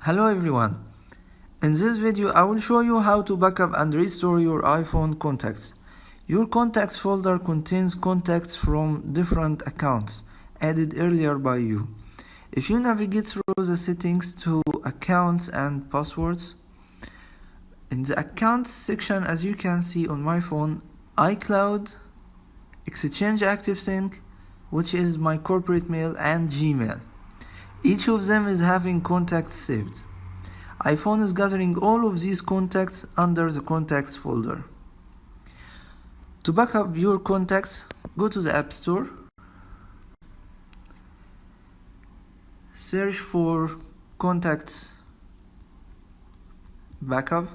Hello everyone. In this video I will show you how to backup and restore your iPhone contacts. Your contacts folder contains contacts from different accounts added earlier by you. If you navigate through the settings to accounts and passwords, in the accounts section, as you can see on my phone, iCloud, Exchange ActiveSync, which is my corporate mail, and Gmail. Each of them is having contacts saved. iPhone is gathering all of these contacts under the contacts folder. To back up your contacts, go to the App Store, search for contacts backup,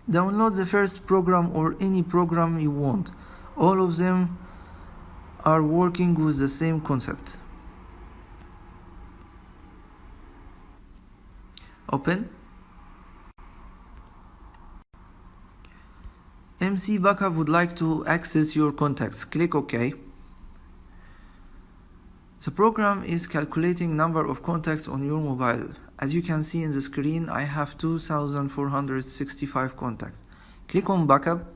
download the first program or any program you want. All of them are working with the same concept. Open. MC Backup would like to access your contacts. Click OK. The program is calculating number of contacts on your mobile. As you can see in the screen, I have 2,465 contacts. Click on Backup.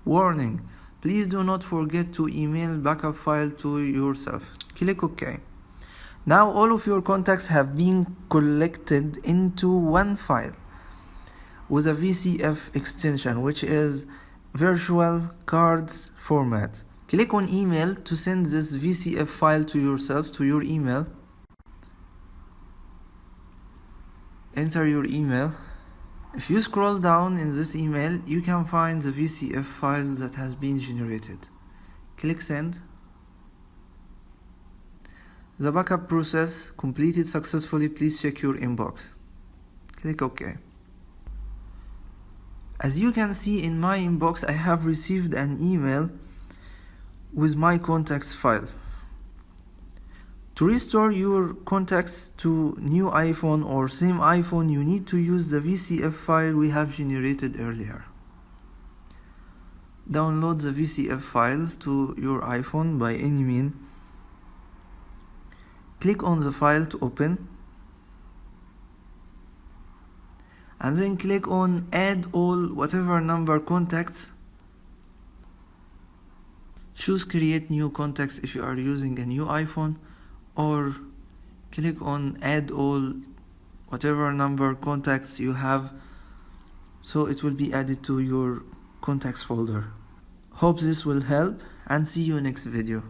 Warning: please do not forget to email backup file to yourself. Click OK. Now all of your contacts have been collected into one file with a VCF extension, which is virtual cards format. Click on email to send this VCF file to yourself, to your email. Enter your email. If you scroll down in this email, you can find the VCF file that has been generated. Click send. The backup process completed successfully. Please check your inbox. Click OK. As you can see in my inbox, I have received an email with my contacts file. To restore your contacts to new iPhone or same iPhone, you need to use the VCF file we have generated earlier. Download the VCF file to your iPhone by any means. Click on the file to open, and then click on add all whatever number contacts. Choose create new contacts if you are using a new iPhone, or click on add all whatever number contacts you have, so it will be added to your contacts folder. Hope this will help, and see you next video.